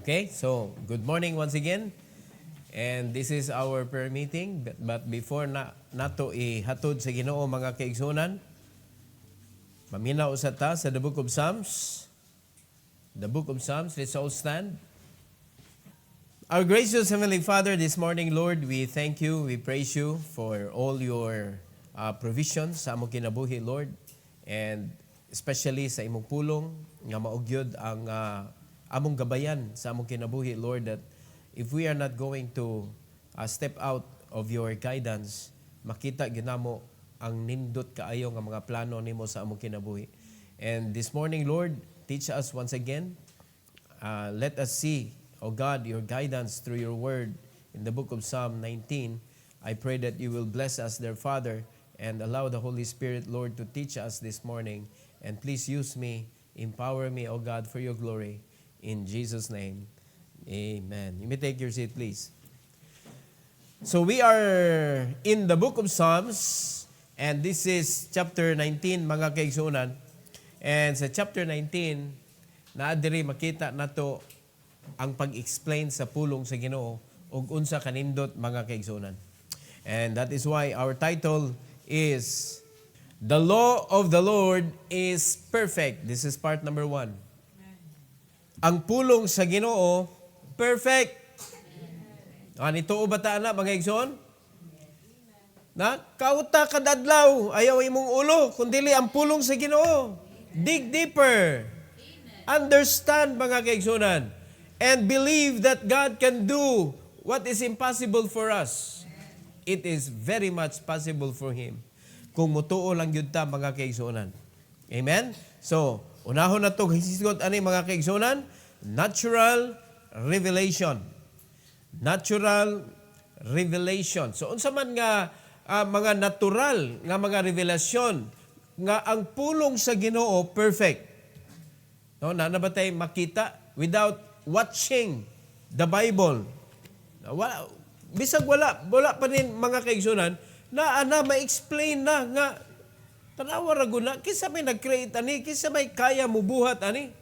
Okay, so good morning once again. And this is our prayer meeting. But before nato ihatod sa Ginoo mga kaigsunan, maminaw sa ta sa the book of Psalms. The book of Psalms, let's all stand. Our gracious Heavenly Father, this morning, Lord, we thank you, we praise you for all your provisions sa among kinabuhi, Lord. And especially sa imong pulong, nga maugyod ang among gabayan sa among kinabuhi, Lord, that if we are not going to step out of your guidance, makita ginamo ang nindot kaayo nga mga plano nimo sa among kinabuhi. And this morning, Lord, teach us once again. Let us see, O God, your guidance through your word in the book of Psalm 19. I pray that you will bless us, dear Father, and allow the Holy Spirit, Lord, to teach us this morning. And please use me, empower me, O God, for your glory. In Jesus' name, amen. You may take your seat, please. So we are in the book of Psalms, and this is chapter 19, mga kaigsunan. And sa chapter 19, naadiri makita nato ang pag-explain sa pulong sa Ginoo ug unsa kanindot mga kaigsunan. And that is why our title is The Law of the Lord is Perfect. This is part number 1. Ang pulong sa Ginoo perfect. Nito bata na mga igsoon? Na kauta kadadlaw ayaw imong ulo kundili ang pulong sa Ginoo. Dig deeper. Understand mga kaigsunan and believe that God can do what is impossible for us. It is very much possible for Him. Kung mutuo lang yun ta mga kaigsunan. Amen? So, unahon na ito, hisisgot ani mga kaigsunan, natural revelation. Natural revelation. So, unsa man nga mga natural nga mga revelasyon nga ang pulong sa Ginoo perfect. No, na ba tayo makita without watching the Bible? Wala, bisag wala pa din mga kaigsunan na ma-explain na nga tanawa ra gud na kinsa may nag-create ani, kinsa may kaya mubuhat ani.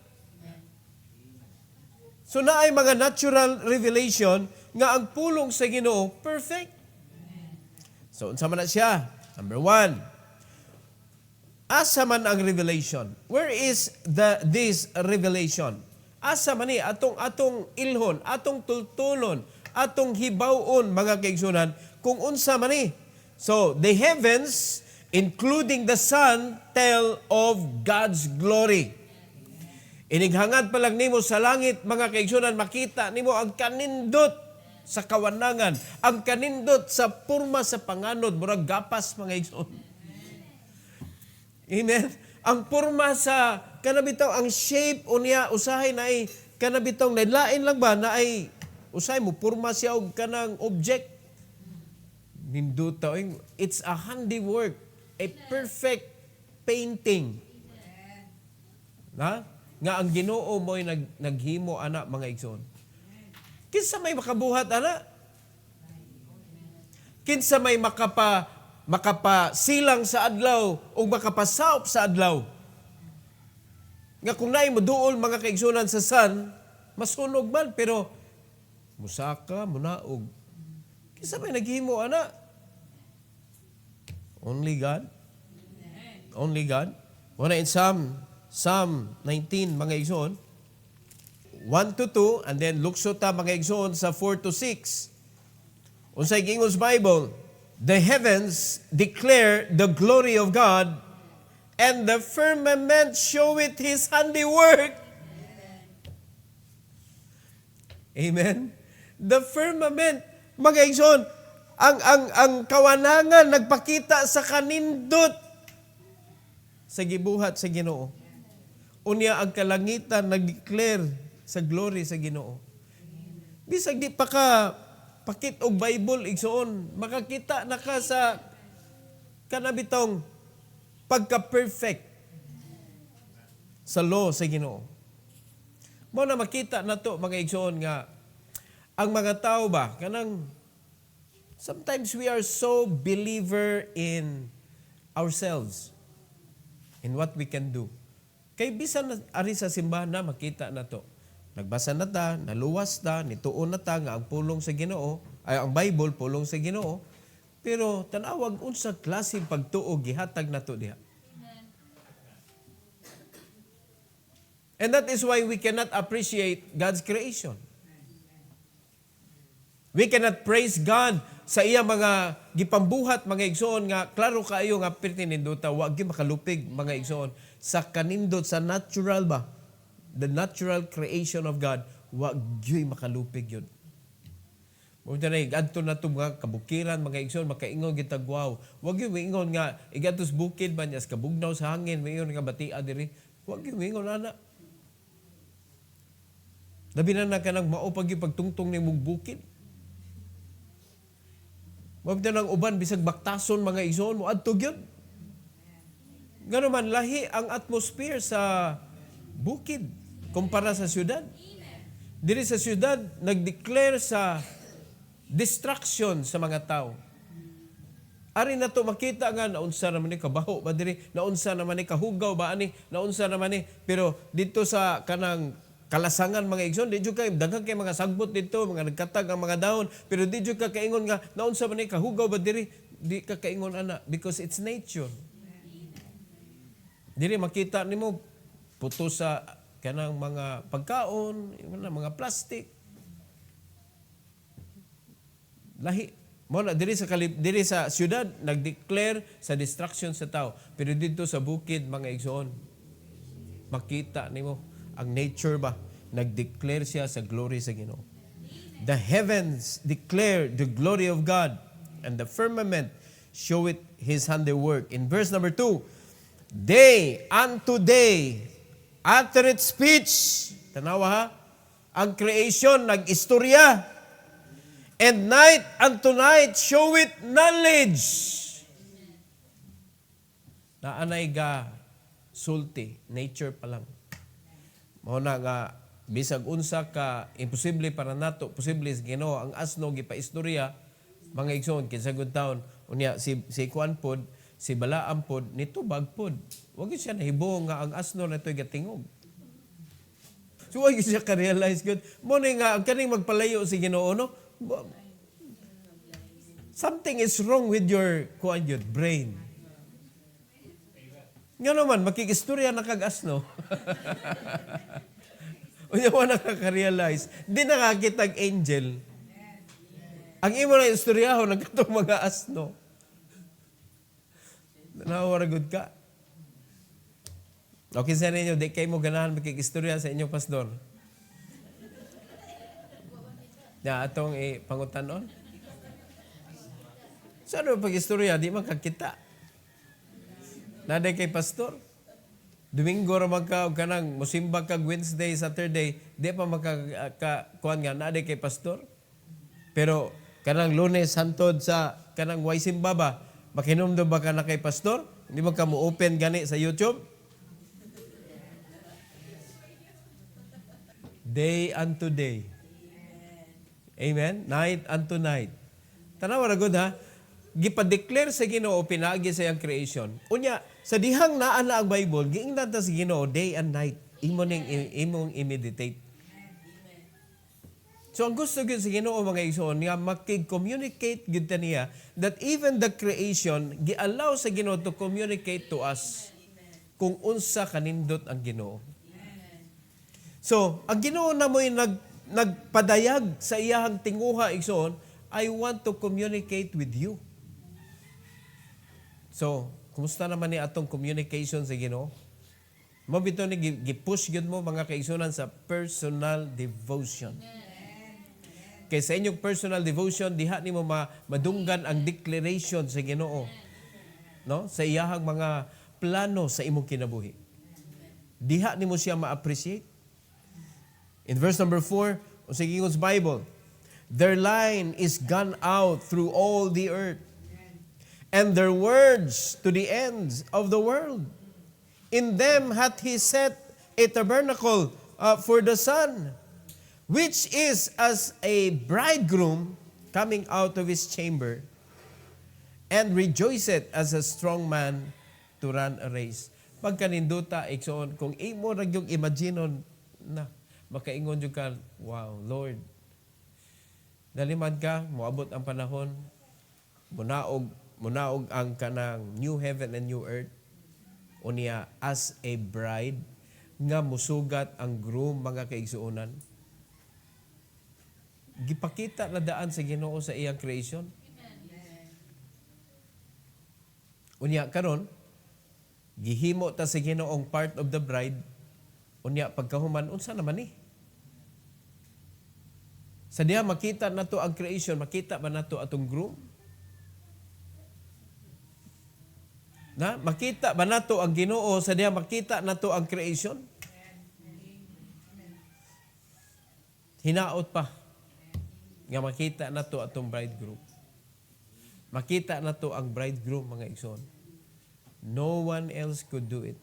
So naay mga natural revelation nga ang pulong sa Ginoo perfect. So unsa man na siya? Number 1. Asa man ang revelation? Where is this revelation? Asa man ni atong ilhon, atong tultulon, atong hibawon mga kaigsunan kung unsa man ni. So the heavens including the sun tell of God's glory. Inighangad pa lang nimo sa langit mga kaigsunan makita nimo ang kanindot sa kawanangan, ang kanindot sa purma sa panganod murag gapas mga igsoon. Amen. Ang purma sa kanabitaw, ang shape unya usahay na ay kanabitaw lain lang ba na ay usahay mo purma siya og kanang object. Ninduta it's a handiwork, a perfect painting. Na? Nga ang Ginoo mo'y naghimo ana mga igsoon. Kinsa may makabuhat ana? Kinsa may makapasilang sa adlaw o makapasaop sa adlaw? Nga kung naay moduol mga kaigsunan sa sun, masunog man pero musaka munaog. Kinsa may naghimo ana? Only God. Only God. Wala in Psalm 19 mga igsoon 1 to 2 and then lukso ta mga igsoon sa 4 to 6. Unsay giingon sa Bible, the heavens declare the glory of God and the firmament showeth His handiwork. Amen. The firmament mga igsoon ang kawanangan nagpakita sa kanindot sa gibuhat sa Ginoo. Unya ang kalangitan nag-declare sa glory sa Ginoo. Bisag di pa ka pakit og Bible igsoon, makakita na ka sa kanabitong pagka-perfect sa law sa Ginoo. Mo na makita nato mga igsoon nga ang mga tao ba kanang sometimes we are so believer in ourselves, in what we can do. Kay bisan ari sa simbahan na makita na to. Nagbasa na ta, naluwas ta, nituon na ta nga ang pulong sa Ginoo, ay ang Bible pulong sa Ginoo. Pero tanawag unsa klaseng pagtuo gihatag nato diha. And that is why we cannot appreciate God's creation. We cannot praise God sa iya mga gipambuhat mga igsoon nga klaro kaayo nga pertininduta wa gyud makalupig mga igsoon sa kanindot sa natural ba, the natural creation of God, wa gyud makalupig yun. Mo tanay adto na to mga kabukiran mga igsoon makaingon gitag wow. Wa gyud ingon nga igadtos bukid ba niya kabugnaw sa hangin mayon nga batia diri. Wa gyud ingon ana. Labi na kanang mao pag pagtungtong ni mong bukid. Mabda ng uban, bisag baktason mga igsoon mo, adto gyud. Gano man, lahi ang atmosphere sa bukid kumpara sa syudad. Diri sa syudad, nag-declare sa distraction sa mga tao. Ari na to makita nga, naunsa naman ni kabaho ba diri, naunsa naman ni kahugaw ba ani, naunsa naman ni, pero dito sa kanang kalasangan mga igsoon, di jud kay daghang kay mga sagbot dito, mga nagkatag ang mga dahon, pero di jud ka kaingon nga naunsa man ni kahugaw ba diri, di ka kaingon ana because it's nature. Diri makita nimo puto sa kanang mga pagkaon, mga plastic. Lahi mo na diri sa syudad nag-declare sa destruction sa tao, pero dito sa bukid mga igsoon makita nimo ang nature ba, nag-declare siya sa glory sa Ginoo. The heavens declare the glory of God, and the firmament show it His handiwork. In verse number 2, day unto day uttereth speech. Tanawa ha, ang creation nag-istorya, and night unto night show it knowledge. Naanay ga sulti, nature pa lang. Mao na nga bisag unsa ka imposible para nato, posible sa Ginoo ang asno gipaistorya mga igsoon kinsa gud taon unya si Kuan pod, si Balaam pod nitubag pod. Wa gyud siya nahibo nga ang asno na toy gatingog. So wa gyud siya ka-realize gud mo ni nga ang kaning magpalayo si Ginoo no. Something is wrong with your kuan yun, brain. Nga naman, makikistorya na kag-asno. Unya mo nakaka-realize, di nakakitag angel. Ang imo na istoryahon ng katong mga asno. Nawaragod ka. Okay sa ninyo, di kayo mo ganahan makikistorya sa inyong pastor. Ya, atong pangutanon. Saan mo pag-istorya? Di man kakita. Naday kay pastor. Domingo ra magka og kanang musimba kag Wednesday, Saturday, di pa kuan nga naday kay pastor. Pero kanang Lunes hantod sa kanang way simbaba, makinomdom ba ka na kay pastor? Hindi mo ka mo open gani sa YouTube? Day unto day. Amen? Night unto night. Tanawa ra gud ha. Gipa-declare sa Ginoo pinaagi sa iyang creation. Unya, sa dihang naa na ang Bible, giingnan ta sa Ginoo day and night. Imong i-meditate. So ang gusto gyud sa Ginoo mga igsoon nga makig-communicate gyud ta niya that even the creation gi-allow sa Ginoo to communicate to us kung unsa kanindot ang Ginoo. So, ang Ginoo na mo'y nagpadayag sa iyahang tinguha igsoon, I want to communicate with you. So, kumusta naman ni atong communication sa Ginoo? Mabito ni gipush gyud mo mga kaigsunan sa personal devotion. Kay sa inyong personal devotion diha nimo madunggan ang declaration sa Ginoo. No? Sa iyahang mga plano sa imong kinabuhi. Diha nimo siya ma-appreciate. In verse number 4, sa Gingos Bible, their line is gone out through all the earth, and their words to the ends of the world. In them hath He set a tabernacle for the sun, which is as a bridegroom coming out of his chamber, and rejoiceth as a strong man to run a race. Pagkaninduta, iksoon, kung imo ra gyud imagine na, makaingon jud ka, wow, Lord. Dalimad ka, moabot ang panahon, munaog ang kanang new heaven and new earth. Unya as a bride nga musugat ang groom, mga kaigsuonan. Gipakita na daan sa Ginoo sa iyang creation. Unya karon, gihimo ta sa Ginoong part of the bride. Unya pagkahuman unsa naman ni? Sa diha makita nato ang creation, makita ba nato atong groom? Na makita ba nato ang Ginoo sa diha makita nato ang creation? Hinaot pa nga makita nato atong bridegroom. Makita nato ang bridegroom, mga igsoon. No one else could do it.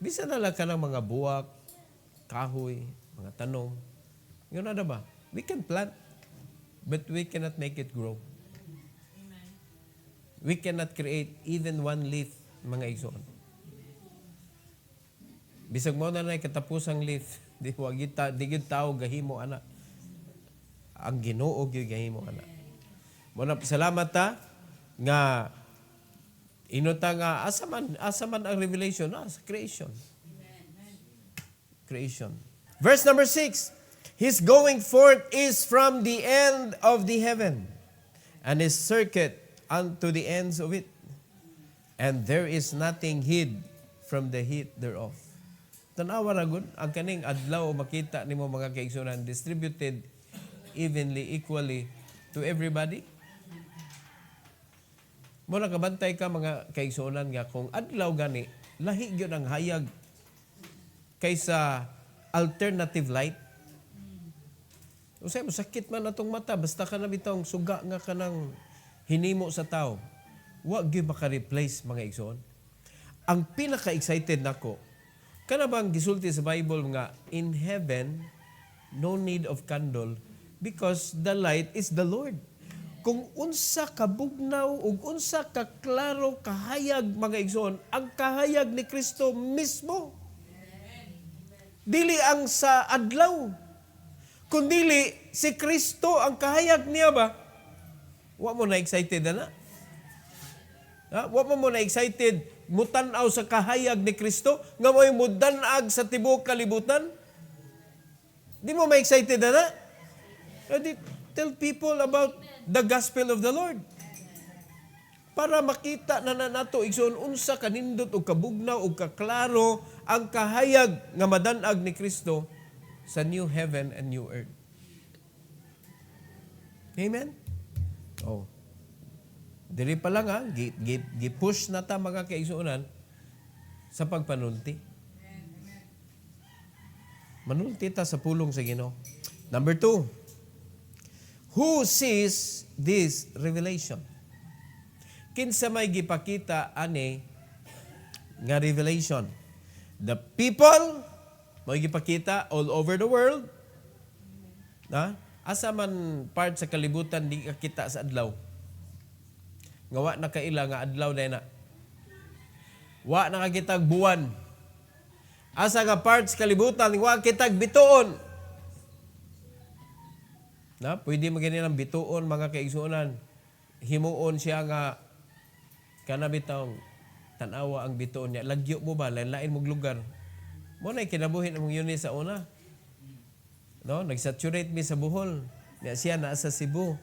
Bisa na lang ka ng mga buwak, kahoy, mga tanom. Yun na ba? We can plant, but we cannot make it grow. We cannot create even one leaf, mga igsoon. Bisag mo na katapusang leaf, di gid tao gahimo ana. Ang Ginoo gyud gahimo ana. Muna salamat ta nga inuta nga asaman ang revelation sa creation. Creation. Verse number 6. His going forth is from the end of the heaven, and his circuit unto the ends of it. And there is nothing hid from the heat thereof. Tanawa ra gud ang kaning adlaw makita nimo, mga kaigsunan, distributed evenly, equally to everybody. Muna kabantay ka, mga kaigsunan, nga kung adlaw gani, lahi gyud ang hayag kaysa alternative light. Usay mo sakit man atong mata, basta ka na bitong suga nga kanang hinimo sa tao. Wa gyud maka-replace, mga igsoon. Ang pinaka-excited nako, kana bang gisulti sa Bible nga in heaven no need of candle because the light is the Lord. Kung unsa ka bugnaw ug unsa ka klaro kahayag, mga igsoon, ang kahayag ni Kristo mismo. Dili ang sa adlaw, kundili si Kristo ang kahayag niya ba? Wa mo na excited na? Wa mo na excited mutanaw sa kahayag ni Kristo nga mo'y mudanag sa tibuok kalibutan? Di mo ma-excited na? Tell people about the gospel of the Lord. Para makita na nato igsoon unsa kanindot o kabugnaw o kaklaro ang kahayag nga madanag ni Kristo sa new heaven and new earth. Amen? Oh. Dili pa lang gi-push na ta, mga kaigsuonan, sa pagpanulti. Manulti ta sa pulong sa Ginoo. Number 2. Who sees this revelation? Kinsa may gipakita ani nga revelation? The people may gipakita all over the world. Asa man part sa kalibutan di kita sa adlaw. Nga wa na kaila nga adlaw day na. Wa na kakitag buwan. Asa nga part sa kalibutan wa kitag bituon. Pwede magani ng bituon, mga kaigsuonan. Himuon siya nga kanabitong tanawa ang bituon niya. Lagyo mo ba? Lain mong lugar. Muna kinabuhin mong yun sa una. Nag-saturate mi sa Bohol. Siya naa sa Cebu.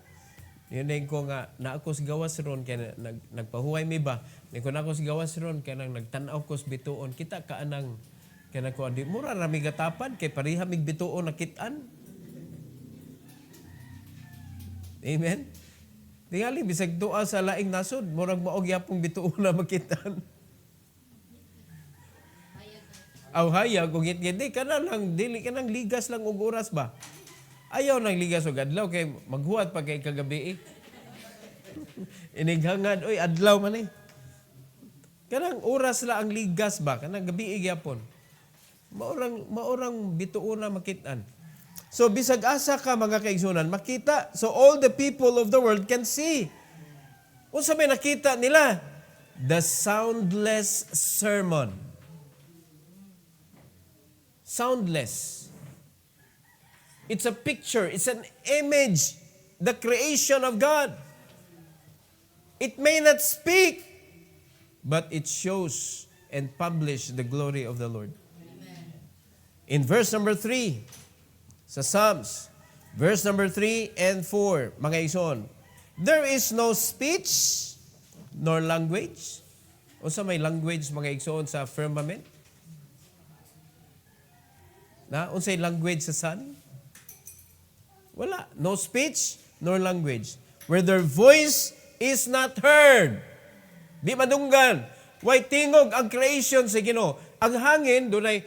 Yun ko nga, naakos gawas ron, kaya nagpahuway mi ba? Kung naakos gawas ron, kaya nagtanaw kos bituon. Kita ka anang, kaya ko, di mura rami gatapan, kaya pariha mig bituon nakitaan. Amen? Tingali, bisag doa sa laing nasod, murag maog yapong bituon na makitaan. Aw hayag kung git-git, kana lang dili kanang ligas lang og oras ba? Ayaw nang ligas og adlaw kay maghuwat pa kay kagabi. Inighangad oy adlaw man eh. Kanang oras la ang ligas ba? Kanang gabi gyapon. Maorang bituon na makitaan. So bisag asa ka, mga kaigsunan, makita. So all the people of the world can see. Unsa may nakita nila? The soundless sermon. Soundless. It's a picture. It's an image. The creation of God. It may not speak, but it shows and publish the glory of the Lord. Amen. In verse number 3, sa Psalms, verse number 3 and 4, mga ison, there is no speech nor language. O sa may language, mga ison, sa firmament? Unsay language sa sun? Wala. No speech nor language. Where their voice is not heard. Di madunggan. Way tingog ang creation sa Ginoo. Ang hangin, dunay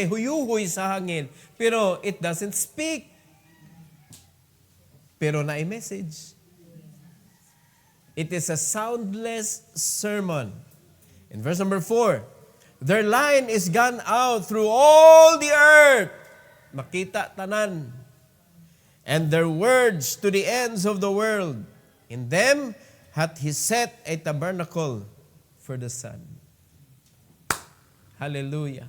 huyuhoy sa hangin. Pero it doesn't speak. Pero na message. It is a soundless sermon. In verse number 4, their line is gone out through all the earth. Makita tanan. And their words to the ends of the world. In them hath He set a tabernacle for the sun. Hallelujah.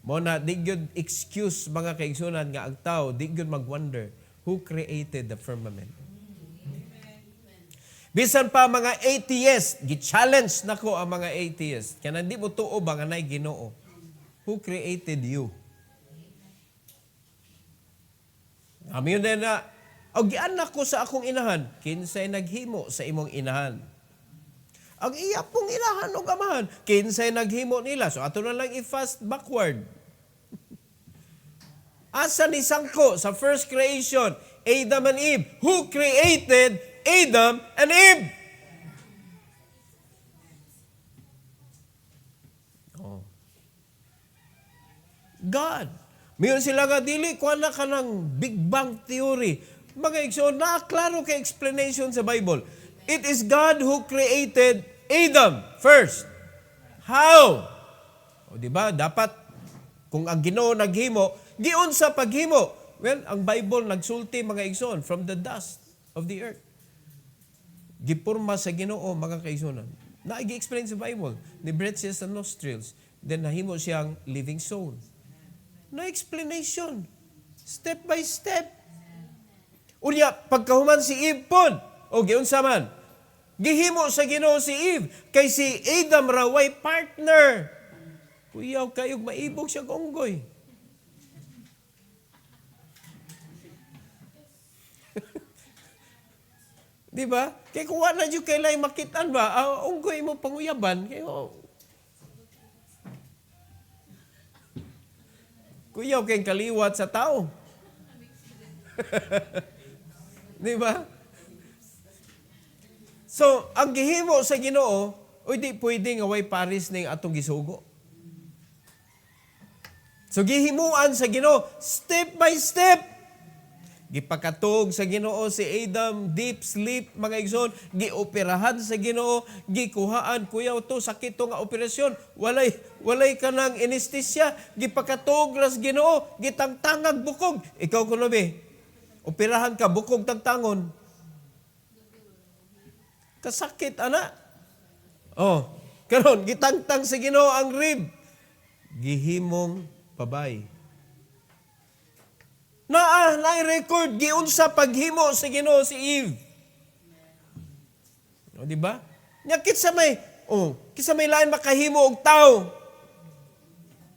Muna, di gyud excuse mga kaigsunan nga ang tao, di gyud mag-wonder who created the firmament. Bisan pa mga atheists, gi-challenge nako ang mga atheists. Kaya hindi mo tuo ba nga nay Ginoo? Who created you? Amin na, gianak ko sa akong inahan, kinsay naghimo sa imong inahan. Ang iya pong inahan o amahan, kinsay naghimo nila. So ato na lang i-fast backward. Asa ni sangko sa first creation, Adam and Eve? Who created Adam and Eve? Oh. God. Mayon sila nga dili kuha na ka ng Big Bang Theory. Mga igsoon, klaro kay explanation sa Bible. It is God who created Adam first. How? O di ba? Dapat kung ang Ginoo naghimo, giun sa paghimo. Well, ang Bible nagsulti mga igsoon from the dust of the earth. Gipurma sa Ginoo mga kaigsunan. Naigi-explain sa Bible. Ni breath siya sa nostrils. Then nahimo siyang living soul. Na explanation. Step by step. Unya, pagkahuman si Eve pod, o giunsa man, gihimo sa Ginoo si Eve, kay si Adam raw way partner. Kuyaw kayog maibog siya unggoy. Di ba? Kaya kung wala dyan kailay makitan ba, unggoy mo panguyaban, kayo, kuyaw kayong kaliwat sa tao. Di ba? So, ang gihimo sa Ginoo, o di pwede nga way paris ning atong gisugo. So, gihimuan sa Ginoo, step by step. Gipakatog sa Ginoo si Adam, deep sleep, mga igsoon, gioperahan sa Ginoo, gikuhaan, kuyaw to, sakit to nga operasyon, walay ka ng anesthesia, gipakatog ras Ginoo, gitangtangag bukog. Ikaw kuno be, operahan ka, bukog tagtangon. Kasakit, ana. Oh, karon gitangtang sa Ginoo ang rib. Gihimong babay. Na-record, giunsa paghimo sa Ginoo si Eve. O, di ba? Nya kitsa may lain makahimo og tao.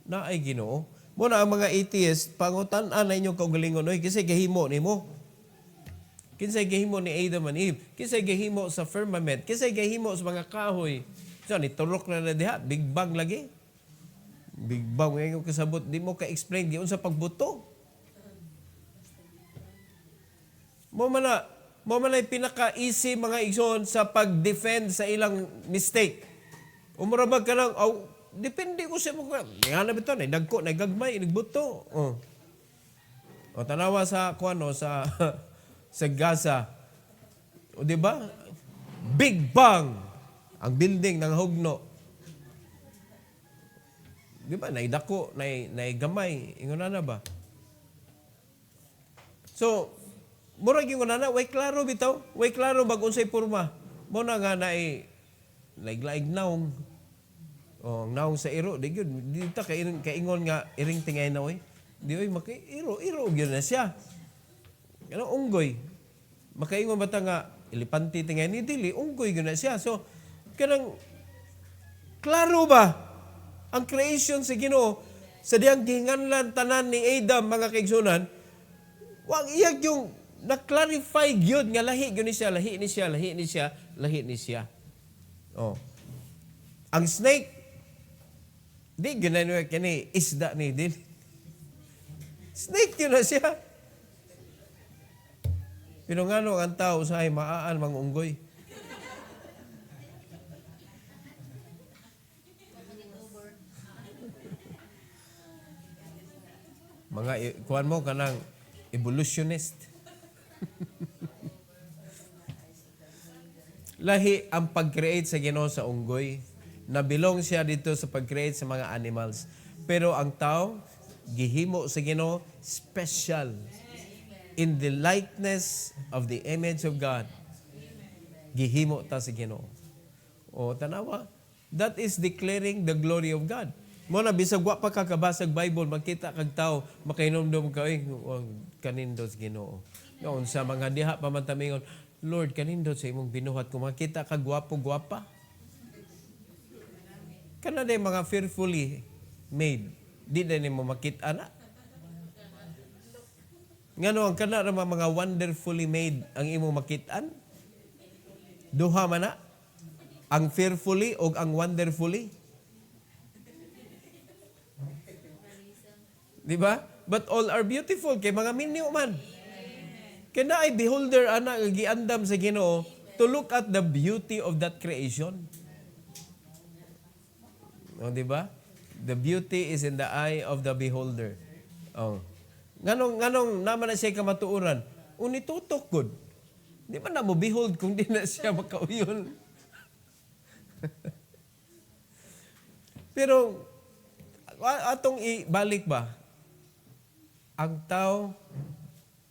Na ay Ginoo. Muna ang mga atheists, pangutan-an na inyong kaugalingon, oy, kasi gahimo nimo. Kinsay gahimo ni Adam and Eve? Kinsay gahimo sa firmament? Kinsay gahimo sa mga kahoy? So, niturok na diha, Big Bang lagi. Big Bang, ngayon kasabot, di mo ka-explain, di sa pagbuto. Mo man na pinaka-easy mga igsoon sa pag-defend sa ilang mistake. Umurabag ka lang, depende ko sa mga, nga na bito, nagdagko, nagagmay, nagbuto. O tanawa sa, sa Gaza. O di ba? Big Bang, ang building ng hugno. Di ba? Naidako, naigamay, ingon na ba? So, murag yung nana, way klaro bitaw. Way klaro bag-unsay porma. Mo na nga na laig-laig naong. Naong sa iro. Di yun. Dito kaingon nga iring tingay na, oy. Di oy iro gyud na siya. Ano unggoy? Makaingon bata nga elepante tingay ni dili unggoy gyud na siya. So kanang klaro ba ang creation sa Ginoo sa diyang gihinganlan tanan ni Adam mga kaigsunan? Wag iyag yung na-clarify gyud nga lahi gyud ni siya, lahi ni siya, lahi ni siya, lahi ni siya. Oh. Ang snake di gyud na kini isda ni din. Snake yun na siya. Pero nga no, ang tao sa ay maaan mga unggoy. Kuhan mo kanang evolutionist. Lahi ang pag-create sa Ginoo sa unggoy. Nabilong siya dito sa pag-create sa mga animals. Pero ang tao, gihimo sa Ginoo special in the likeness of the image of God. Gihimo ta sa Ginoo. O tanawa, that is declaring the glory of God. Mo na bisag wa pa kakabasag Bible makita kag tao makainomdom ka kanindot sa Ginoo. Noon sa mga diha pa man tamingon, Lord kanindot sa imong binuhat kung makita kag gwapo-gwapa. Kana day mga fearfully made. Di na ni mo makita na. Ngano ang kana ra mga wonderfully made ang imo makitaan? Duha man na. Ang fearfully o ang wonderfully. Di ba? But all are beautiful kay mga minyo man. Kaya ay beholder ana giandam sa Ginoo to look at the beauty of that creation. O di ba? The beauty is in the eye of the beholder. Oh. Nganong naman na siya kamatuuran? Unitutok good. Di man na mo behold kung di na siya makauyon. Pero atong ibalik ba? Ang tao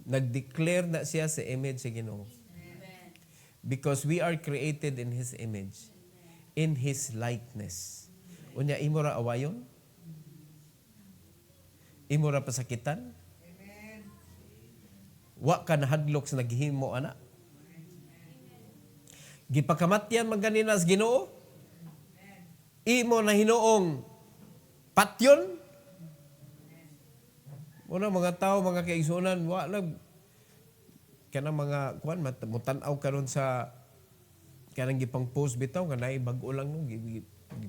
nag-declare na siya sa image sa Ginoo. Because we are created in His image, in His likeness. Unya imo ra awayon? Imo ra pasakitan? Amen. Wa ka nahadlok sa naghimo ana? Gipakamatyan man ganina sa Ginoo? Imo na hinuong patyon? Muna mga tao, mga kaigsunan, wa nag kanang mga kuan mutanaw karon sa kanang gipang post bitaw kanay bag-o lang no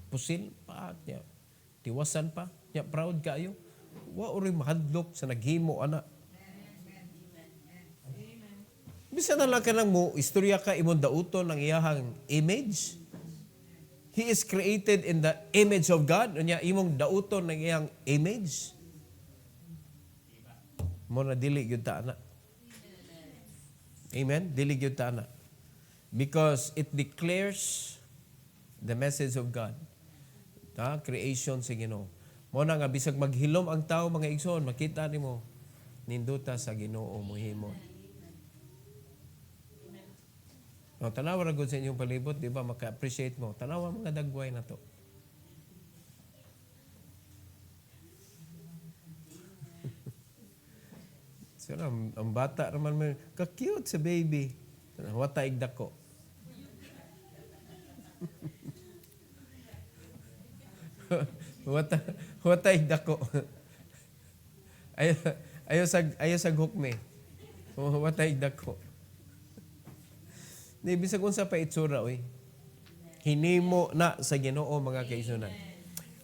pusil pa niya. Tiwasan pa. Niya proud kayo. Wa uri mahadlok sa naghimo ana. Bisa na lang ka nang mo istorya ka imong dauton ng iyahang image. He is created in the image of God. Unya imong dauton ng iyang image. Mo na dili gyud ta ana. Amen. Dili gyud ta ana. Because it declares the message of God. Creation sa Ginoo. Mo na nga bisag maghilom ang tao mga igsoon, makita nimo ninduta sa Ginoo mohimon. No, tanawa ra gud sa inyong palibot, di ba? Maka-appreciate mo. Tanawa mga dagway na to. So, ang bata naman, ka-cute sa baby. Wata igdako. Wata igdako. Ayo sa hukme. Wata igdako. Di bisag unsa pa itsura oy. Hinimo na sa Ginoo mga kaigsunan.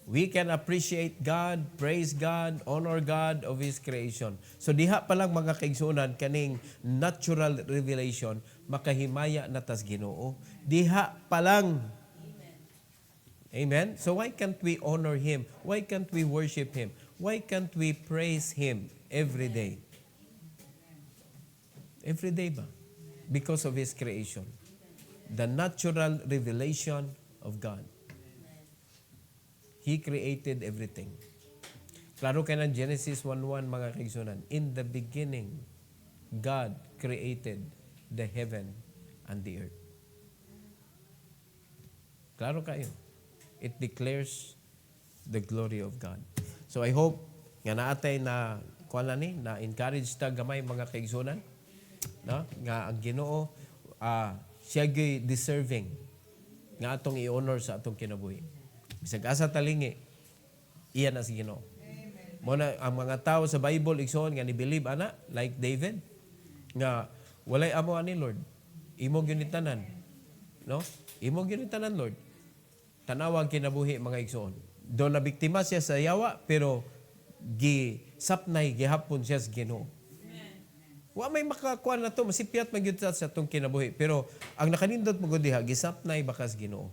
We can appreciate God, praise God, honor God of His creation. So diha pa lang mga kaigsunan kaning natural revelation makahimaya na tas Ginoo. Diha pa lang. Amen? So why can't we honor Him? Why can't we worship Him? Why can't we praise Him every day? Every day ba? Because of His creation. The natural revelation of God. He created everything. Klaro kayo ng Genesis 1:1 mga kaigsunan. In the beginning, God created the heaven and the earth. Klaro kayo. It declares the glory of God. So I hope nga naatay na kuan ni na encourage ta gamay mga kaigsunan, no? Nga ang Ginoo siya gyud deserving nga atong i-honor sa atong kinabuhi. Bisag asa talingi, iya na si Ginoo. Mo na ang mga tawo sa Bible igsoon nga ni believe ana like David nga walay amo ani Lord. Imo gyud ni tanan. No? Imo gyud ni tanan Lord. Tanawang kinabuhi mga igsoon. Do na biktima siya sa yawa pero sapnay gihapon siya sa Ginoo. Wa may makakuan na to, masipyat magyud sa atong kinabuhi, pero ang nakanindot mo gud diha gisapnay bakas Ginoo.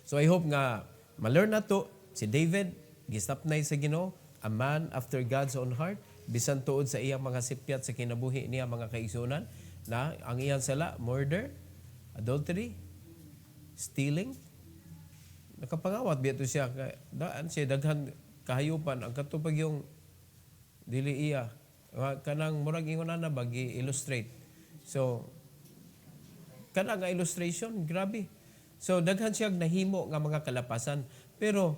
So I hope nga ma-learn na to si David gisapnay sa Ginoo, a man after God's own heart, bisan tuod sa iyang mga sipyat sa kinabuhi niya mga kaigsunan na ang iyang sala murder, adultery, stealing. Nakapangawat biya to siya daan siya daghan kahayupan ang katupag yung dili iya kanang murag ingon na bagi illustrate. So kanang nga illustration grabe. So daghan siya nahimo nga mga kalapasan pero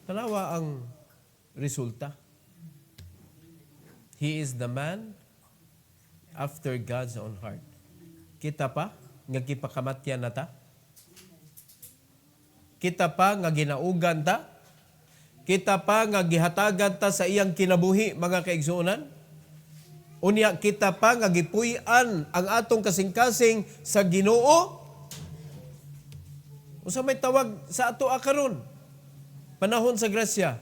tanawa ang resulta. He is the man after God's own heart. Kita pa nga gipakamatyan na ta. Kita pa nga ginaugan ta. Kita pa nga gihatagan ta sa iyang kinabuhi mga kaigsuonan. Unya kita pa nga gipuy-an ang atong kasing-kasing sa Ginoo. Usa may tawag sa ato karon panahon sa grasya.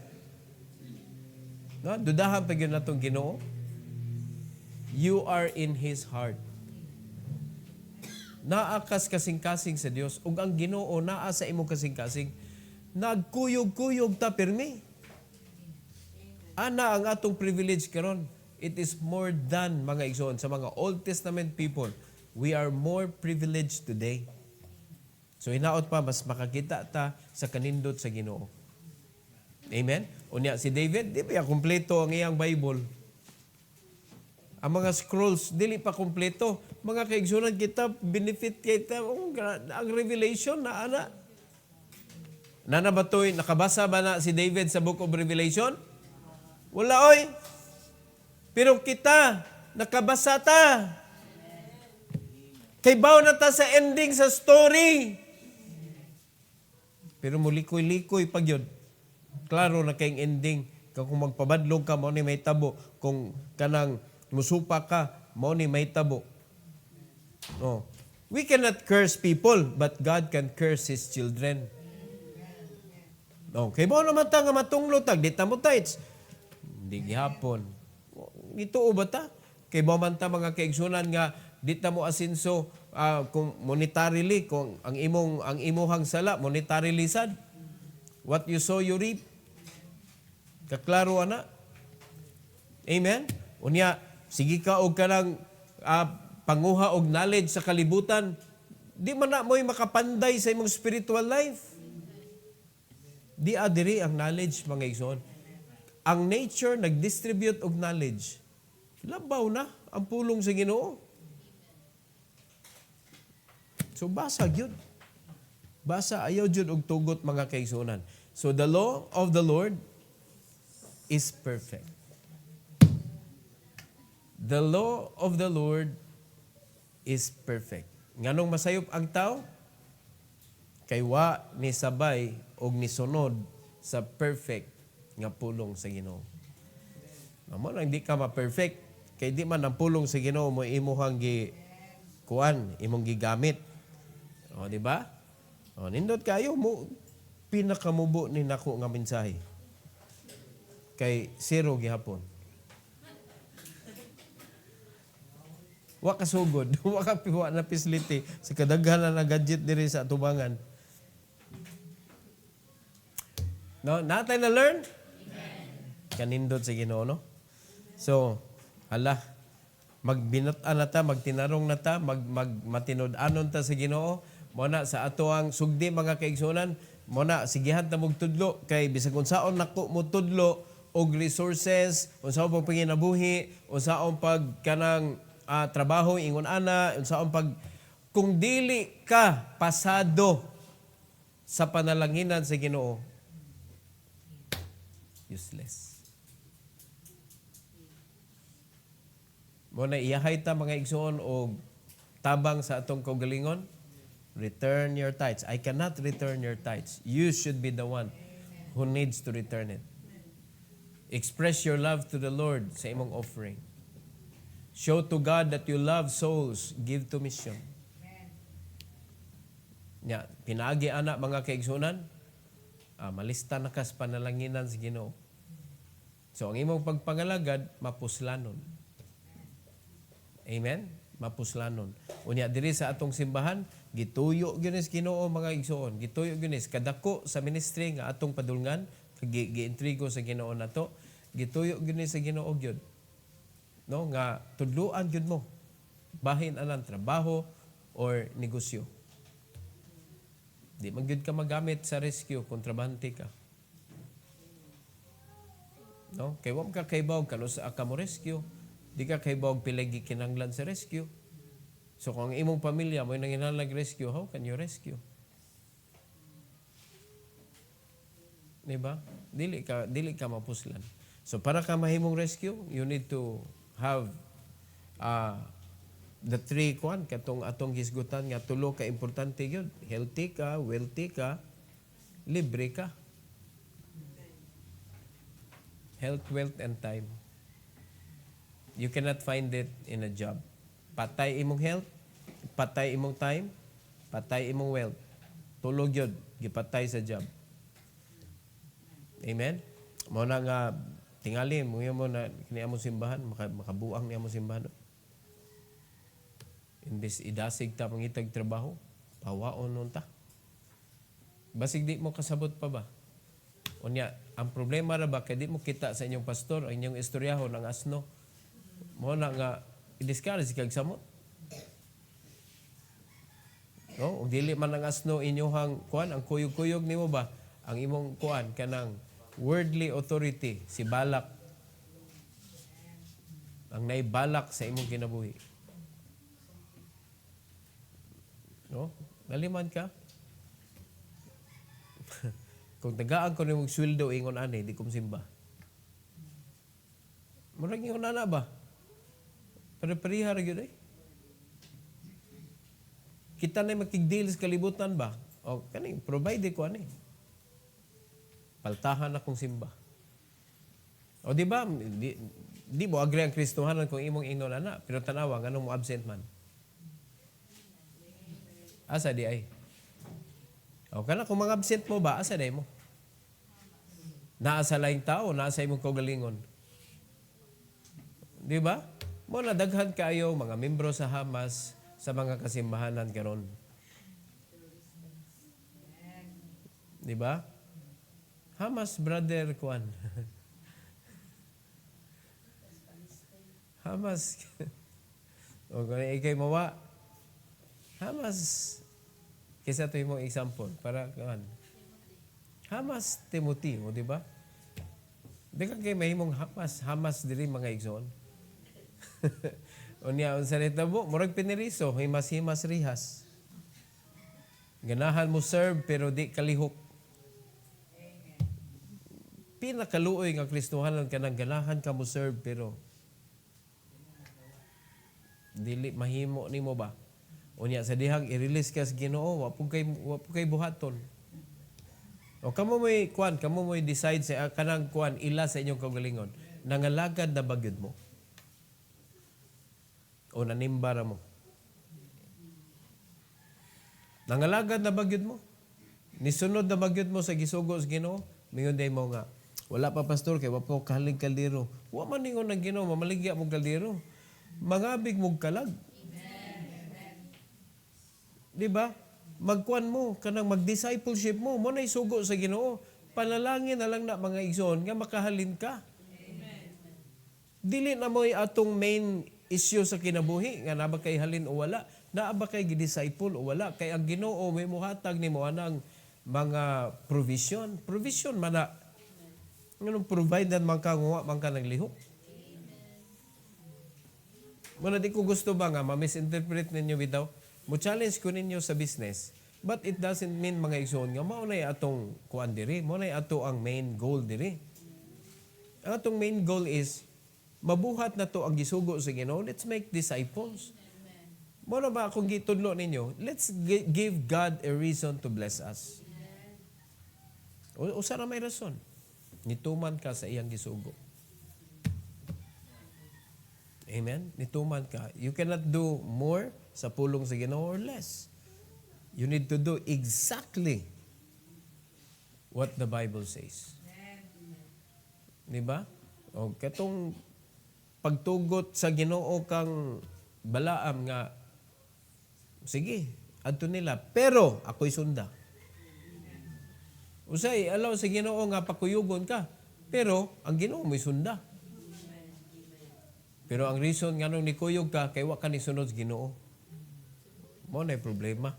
No, dudahan pa gyud natong Ginoo. You are in His heart. Naa kas kasing-kasing sa Dios ug ang Ginoo naa sa imong kasing-kasing. Nagkuyog-kuyog ta pirmi. Ana ang atong privilege karon. It is more than mga igsoon sa mga Old Testament people. We are more privileged today. So hinaot pa mas makakita ta sa kanindot sa Ginoo. Amen. Unya si David di pa kumpleto ang iyang Bible. Ang mga scrolls dili pa kumpleto. Mga kaigsunan kita benefit kita ang revelation na ana. Nana batoy, nakabasa ba na si David sa Book of Revelation? Wala oy. Pero kita, nakabasa ta. Kay baw na ta sa ending sa story. Pero mulikoy-likoy pag yun. Klaro na kayong ending. Kung magpabadlog ka, mo ni may tabo. Kung kanang musupa ka, mo ni may tabo. No. We cannot curse people, but God can curse His children. Okay, ba naman ta nga matunglo tag di ta mo tights. Hindi gihapon. Ito ba ta? Kay ba man ta mga kaigsunan nga di ta mo asinso kung monetarily kung ang imuhang sala monetarily sad. What you sow you reap. Kaklaro ana. Amen. Unya sige ka og kanang panguha og knowledge sa kalibutan. Di man na mo'y makapanday sa imong spiritual life. Di adiri ang knowledge mga igsoon. Ang nature nag-distribute og knowledge. Labaw na ang pulong sa Ginoo. So basa gyud. Basa ayaw jud og tugot mga kaigsuonan. So the law of the Lord is perfect. The law of the Lord is perfect. Nganong masayop ang tao? Kay wa ni sabay og nisunod sa perfect nga pulong sa Ginoo. Amo lang di ka ma-perfect kay di man ang pulong sa Ginoo mo imuhang imong gigamit. O di ba? O nindot kayo mo pinakamubo ni nako nga mensahe. Kay zero gihapon. Wa kasugod, wa ka piwa na facility sa kadaghanan na gadget diri sa atubangan. No, natay na learn? Kanindot sa Ginoo, no? So, magbinat-an na ta, magtinarong na ta, matinud-anon ta sa Ginoo, muna sa ato ang sugdi mga kaigsunan, muna sigihan ta mog tudlo kay bisag unsaon nako mo tudlo og resources, unsaon pag panginabuhi, unsaon pag kanang trabaho ingon ana, unsaon pag kung dili ka pasado sa panalanginan sa Ginoo, useless. Mo na iyahay ta mga igsoon og tabang sa atong kaugalingon, return your tithes. I cannot return your tithes. You should be the one who needs to return it. Express your love to the Lord sa imong offering. Show to God that you love souls. Give to mission. Nya, pinaagi ana mga kaigsunan, malista na kas panalanginan sa Ginoo. So ang imong pagpangalagad mapuslanon. Amen? Mapuslanon. Unya diri sa atong simbahan, gituyo gyud sa Ginoo mga igsoon. Gituyo gyud kadako sa ministry nga atong padulngan, giintrigo sa Ginoo nato. Gituyo gyud sa Ginoo gyud. No nga tudluan gyud mo. Bahin anang trabaho or negosyo. Di man gyud ka magamit sa rescue kung trabahante ka. No? Kay wa ka kaybaw kanos ka mo rescue. Di ka kaybaw pilagi kinanglan sa rescue. So kung ang imong pamilya mo nanginahanglan rescue, how can you rescue? Diba? Dili ka mapuslan. So para ka mahimong rescue, you need to have the three katong atong hisgutan nga tulo ka importante gyud. Healthy ka, wealthy ka, libre ka. Health, wealth, and time. You cannot find it in a job. Patay imong health, patay imong time, patay imong wealth. Tulog yun, gipatay sa job. Amen? Mo na nga, tingali, mo na kini among simbahan, makabuang ni among simbahan. Imbis idasig ta pangitag trabaho, pawaon nun ta. Basig di mo kasabot pa ba? Unya, ang problema ra ba, kaya di mo kita sa inyong pastor, ang inyong istoryahon, ang asno. Mo na nga, i-discourage kag samot. No? Ug dili man ang asno inyohang kuan, ang kuyog-kuyog nimo ba, ang imong kuan, kanang worldly authority, si Balak. Ang naibalak sa imong kinabuhi. No? Naliman ka? Kung tagaan ko nimong sweldo, ingon ani, di kong simba. Murag ingon na ba? Pare-parihar yun eh. Kita na makigdeal sa kalibutan ba? O kaning provide ko ani. Paltahan akong simba. O di ba? Di mo agree ang Kristohanan kung imong ingon ana, pero tanawa nganong mo absent man. Asa di ay? O kana kung mga absent mo ba, asa di mo? Naa sa laing tao, naa sa imong kaugalingon. Di ba? Mo na daghan kayo mga membro sa Hamas sa mga kasimbahanan karon. Di ba? Hamas brother Kwan. Hamas. O kung ikay mawa, Hamas, kisa ito yung example, para kan. Hamas Timothy, o di ba? Di ka kayo mahimong Hamas diri mga igsoon. Unya, unsa nito po, murag piniriso, himas-himas rihas. Ganahan mo serve, pero di kalihok. Pinakaluoy nga Kristohanan ka nang ganahan ka mo serve, pero dili mahimo nimo ba? Unya sa dihang i-release ka sa Ginoo, wa pud kay buhaton. O kamo mo'y decide sa kanang kuan ila sa inyong kaugalingon. Nangalagad na bagyod mo. O nanimbara mo. Nangalagad na bagyod mo. Nisunod na bagyod mo sa gisugo sa Ginoo, mingon day mo nga, wala pa pastor kay wa pa kahalig kaldero. Wa man ningon ng Ginoo, mamaligya mo kaldero. Mangabig mo kalag. Di ba? Magkuan mo, kanang mag-discipleship mo, mo na isugo sa Ginoo. Panalangin na lang na mga igsoon nga makahalin ka. Amen. Dili na mo'y atong main issue sa kinabuhi, nga naba kay halin o wala. Naaba kay gidisciple o wala. Kay ang Ginoo may muhatag ni mo anang mga provision. Provision man na. Anong provide na man ka nguwa, man ka naglihok. Muna di ko gusto ba nga, ma-misinterpret ninyo bitaw. Mo-challenge ko ninyo sa business. But it doesn't mean mga igsoon nga, maunay atong kuan diri. Maunay ato ang main goal diri. Ang atong main goal is mabuhat na to ang gisugo sa Ginoo, let's make disciples. Mo na ba akong gitudlo ninyo? Let's give God a reason to bless us. Usa na may rason. Nituman ka sa iyang gisugo. Amen? Nituman ka. You cannot do more sa pulong sa Ginoo or less. You need to do exactly what the Bible says. Diba? O katong pagtugot sa Ginoo kang Balaam nga, sige, adto nila, pero ako'y sunda. Usay, alaw sa Ginoo nga pakuyugon ka, pero ang Ginoo may sunda. Pero ang reason nga nung nikuyog ka, kay wa ka ni sunod sa Ginoo. Mo na problema.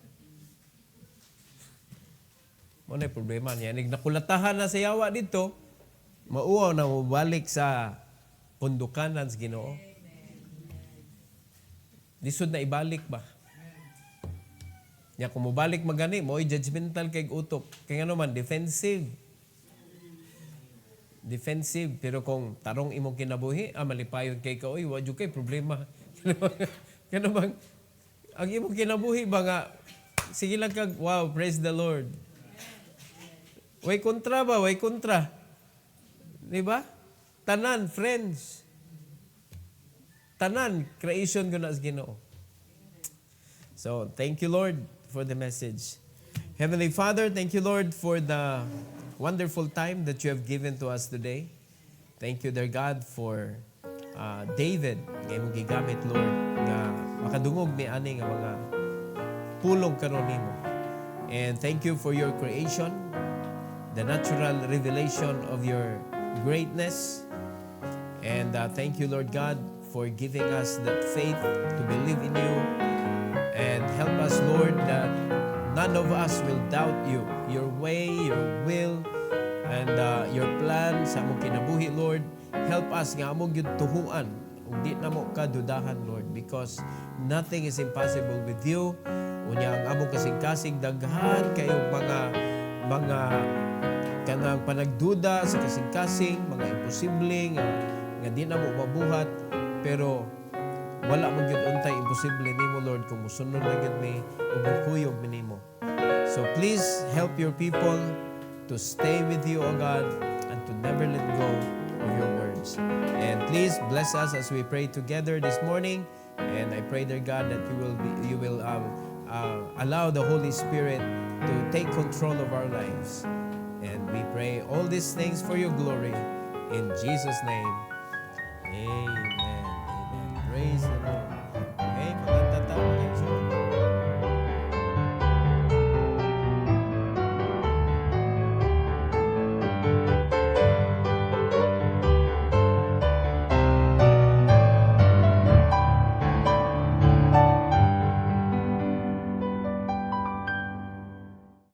Mo na problema niya. Nakulatahan na sa yawa dito, mauaw na mabalik sa pundukanan sa Ginoo. Lisod na ibalik ba? Ya, kung mabalik magani, mo'y judgmental kay utok. Kaya nga naman, defensive. Defensive. Pero kung tarong imong kinabuhi, malipayon kay ka, oy, wadyo kay problema. Kaya naman, ang imong kinabuhi ba nga, sige lang kag, wow, praise the Lord. Way kontra ba? Way kontra. Di ba? Tanan, friends. Tanan, creation ko na sa Ginoo. So, thank you, Lord, for the message. Heavenly Father, thank you, Lord, for the wonderful time that you have given to us today. Thank you, dear God, for David, nga imong gigamit, Lord, nga makadungog ni ani nga mga pulong karon nimo. And thank you for your creation, the natural revelation of your greatness. And thank you, Lord God, for giving us that faith to believe in you. And help us, Lord, that none of us will doubt you, your way, your will, and your plan sa among kinabuhi, Lord. Help us nga among gyud tuhuan, ug di na mo kadudahan, Lord, because nothing is impossible with you. Unya ang among kasing-kasing daghan kayong mga kanang panagduda sa kasing-kasing, mga imposible nga di na mo mabuhat, pero wala mo gyud untay imposible nimo, Lord, kung musunod na gyud mi ug mukuyog mi nimo. So please help your people to stay with you, O God, and to never let go of your words. And please bless us as we pray together this morning. And I pray, dear God, that you will allow the Holy Spirit to take control of our lives. And we pray all these things for your glory. In Jesus' name, amen. Amen. Praise the Lord.